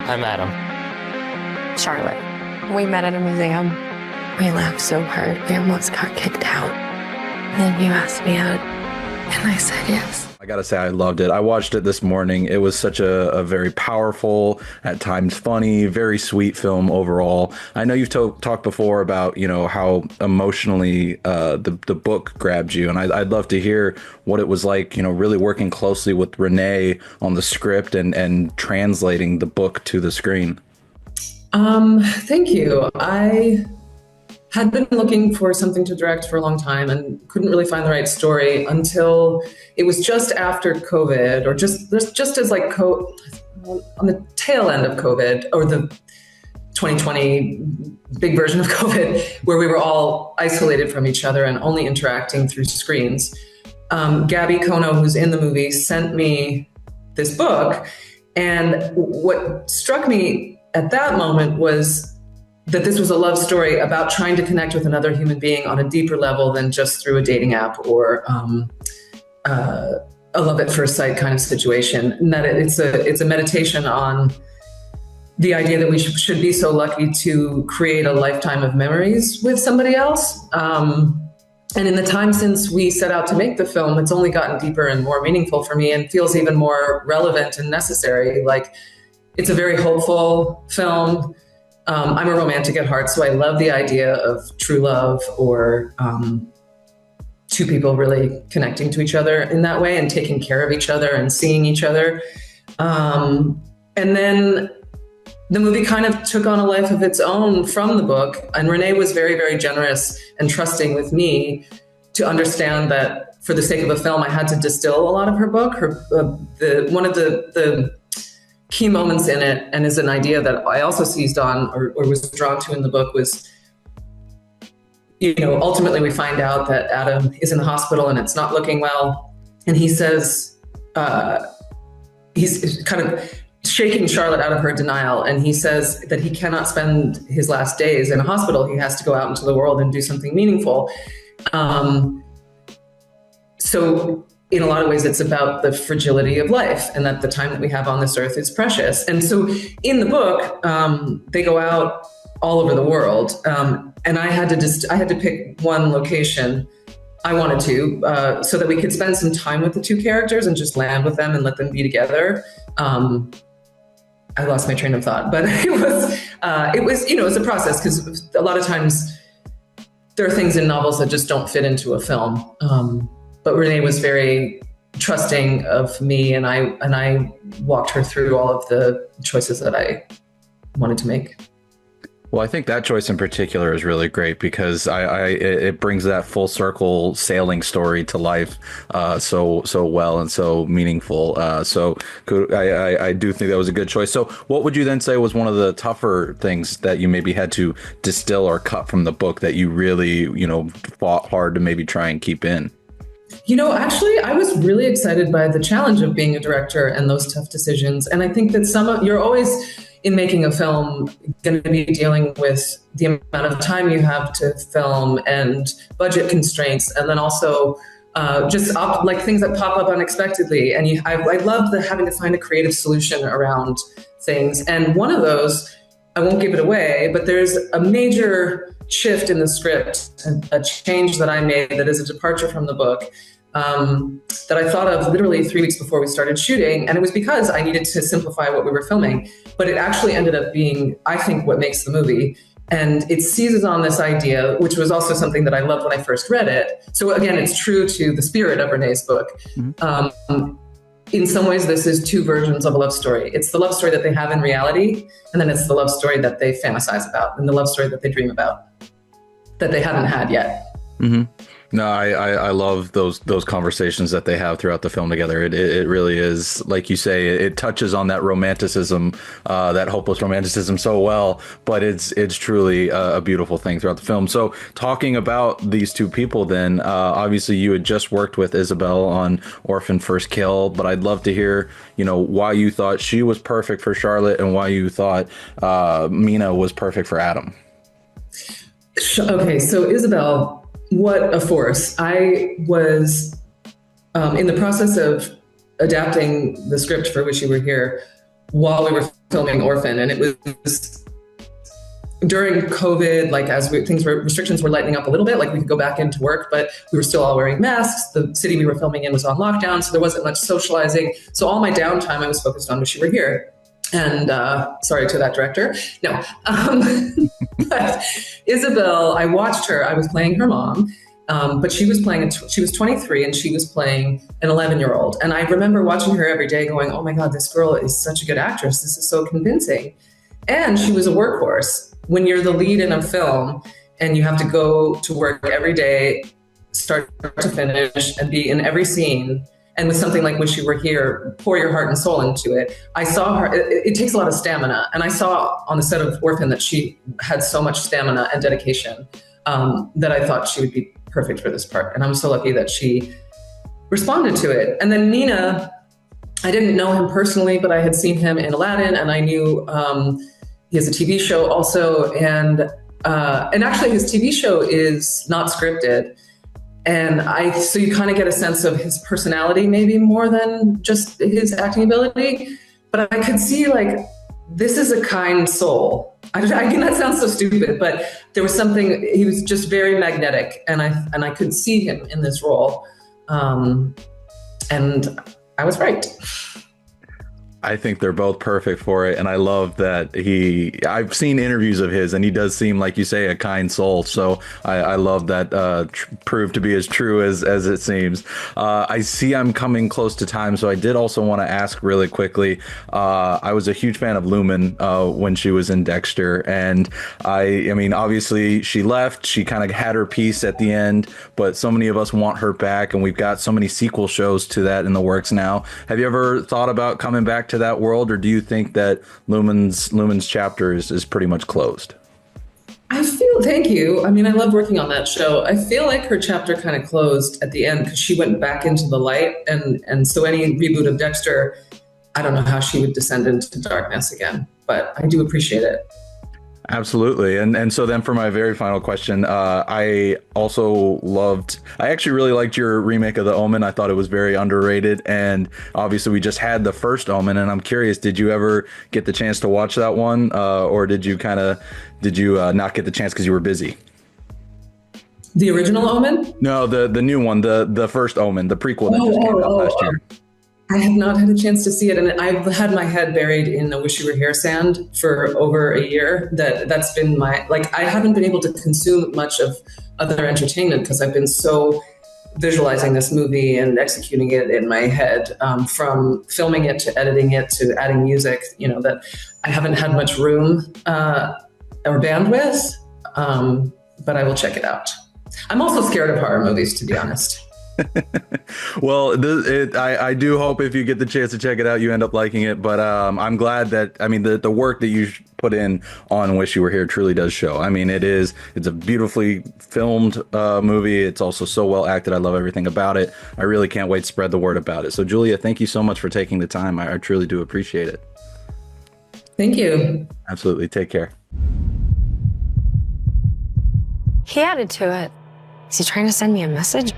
I'm Adam. Charlotte. We met at a museum. We laughed so hard, we almost got kicked out. And then you asked me out, and I said yes. I gotta say, I loved it. I watched it this morning. It was such a very powerful, at times funny, very sweet film overall. I know you've talked before about, how emotionally the book grabbed you. And I'd love to hear what it was like, really working closely with Renée on the script and translating the book to the screen. Thank you. I had been looking for something to direct for a long time and couldn't really find the right story until it was just after COVID, or just as on the tail end of COVID, or the 2020 big version of COVID, where we were all isolated from each other and only interacting through screens. Gabby Kono, who's in the movie, sent me this book. And what struck me at that moment was that this was a love story about trying to connect with another human being on a deeper level than just through a dating app or a love at first sight kind of situation. And that it's a meditation on the idea that we should be so lucky to create a lifetime of memories with somebody else. And in the time since we set out to make the film, it's only gotten deeper and more meaningful for me and feels even more relevant and necessary. Like, it's a very hopeful film. I'm a romantic at heart, so I love the idea of true love, or two people really connecting to each other in that way and taking care of each other and seeing each other. And then the movie kind of took on a life of its own from the book. And Renée was very, very generous and trusting with me to understand that for the sake of a film, I had to distill a lot of her book. One of the key moments in it, and is an idea that I also seized on or was drawn to in the book, was, ultimately we find out that Adam is in the hospital and it's not looking well. And he says, he's kind of shaking Charlotte out of her denial. And he says that he cannot spend his last days in a hospital. He has to go out into the world and do something meaningful. So in a lot of ways, it's about the fragility of life and that the time that we have on this earth is precious. And so in the book, they go out all over the world. And I had to pick one location I wanted to, so that we could spend some time with the two characters and just land with them and let them be together. I lost my train of thought, but it was a process, because a lot of times there are things in novels that just don't fit into a film. But Renée was very trusting of me, and I walked her through all of the choices that I wanted to make. Well, I think that choice in particular is really great, because it brings that full circle sailing story to life so well and so meaningful. So I do think that was a good choice. So what would you then say was one of the tougher things that you maybe had to distill or cut from the book that you really, fought hard to maybe try and keep in? Actually, I was really excited by the challenge of being a director and those tough decisions. And I think that you're always, in making a film, going to be dealing with the amount of time you have to film and budget constraints, and then also like things that pop up unexpectedly. And I love having to find a creative solution around things. And one of those, I won't give it away, but there's a major shift in the script, a change that I made that is a departure from the book, that I thought of literally 3 weeks before we started shooting. And it was because I needed to simplify what we were filming, but it actually ended up being, I think, what makes the movie. And it seizes on this idea, which was also something that I loved when I first read it. So again, it's true to the spirit of Renée's book. Mm-hmm. In some ways, this is two versions of a love story. It's the love story that they have in reality, and then it's the love story that they fantasize about, and the love story that they dream about, that they haven't had yet. Mm-hmm. No, I love those conversations that they have throughout the film together. It really is, like you say, it touches on that romanticism, that hopeless romanticism so well, but it's truly a beautiful thing throughout the film. So talking about these two people then, obviously you had just worked with Isabelle on Orphan First Kill, but I'd love to hear, why you thought she was perfect for Charlotte and why you thought Mena was perfect for Adam. Okay, so Isabelle, what a force. I was in the process of adapting the script for which you were here while we were filming Orphan, and it was during COVID, like as restrictions were lightening up a little bit, like we could go back into work, but we were still all wearing masks. The city we were filming in was on lockdown, so there wasn't much socializing. So all my downtime I was focused on Wish You Were Here. And sorry to that director. No. But Isabelle, I watched her. I was playing her mom, but she was 23 and she was playing an 11-year-old. And I remember watching her every day going, oh my God, this girl is such a good actress. This is so convincing. And she was a workhorse. When you're the lead in a film and you have to go to work every day, start to finish, and be in every scene, and with something like Wish You Were Here, pour your heart and soul into it. I saw her, it takes a lot of stamina. And I saw on the set of Orphan that she had so much stamina and dedication that I thought she would be perfect for this part. And I'm so lucky that she responded to it. And then Mena, I didn't know him personally, but I had seen him in Aladdin, and I knew he has a TV show also. And actually his TV show is not scripted. And so you kind of get a sense of his personality, maybe more than just his acting ability. But I could see like, this is a kind soul. I mean, that sounds so stupid, but there was something, he was just very magnetic, and I could see him in this role. And I was right. I think they're both perfect for it. And I love that I've seen interviews of his, and he does seem, like you say, a kind soul. So I love that proved to be as true as it seems. I see I'm coming close to time. So I did also want to ask really quickly. I was a huge fan of Lumen when she was in Dexter. And I mean, obviously she left, she kind of had her piece at the end, but so many of us want her back, and we've got so many sequel shows to that in the works now. Have you ever thought about coming back to that world, or do you think that Lumen's chapter is pretty much closed? Thank you. I mean, I loved working on that show. I feel like her chapter kind of closed at the end because she went back into the light, and so any reboot of Dexter, I don't know how she would descend into darkness again, but I do appreciate it. Absolutely. And so then for my very final question, I actually really liked your remake of The Omen. I thought it was very underrated. And obviously we just had the first Omen, and I'm curious, did you ever get the chance to watch that one? Or did you not get the chance because you were busy? The original Omen? No, the new one, the first Omen, the prequel that just came out last year. I have not had a chance to see it, and I've had my head buried in the Wish You Were Here sand for over a year. That's been I haven't been able to consume much of other entertainment because I've been so visualizing this movie and executing it in my head, from filming it to editing it to adding music, that I haven't had much room or bandwidth, but I will check it out. I'm also scared of horror movies, to be honest. Well, I do hope if you get the chance to check it out, you end up liking it. But I'm glad that, I mean, the work that you put in on Wish You Were Here truly does show. I mean, it's a beautifully filmed movie. It's also so well acted. I love everything about it. I really can't wait to spread the word about it. So, Julia, thank you so much for taking the time. I truly do appreciate it. Thank you. Absolutely. Take care. He added to it. Is he trying to send me a message?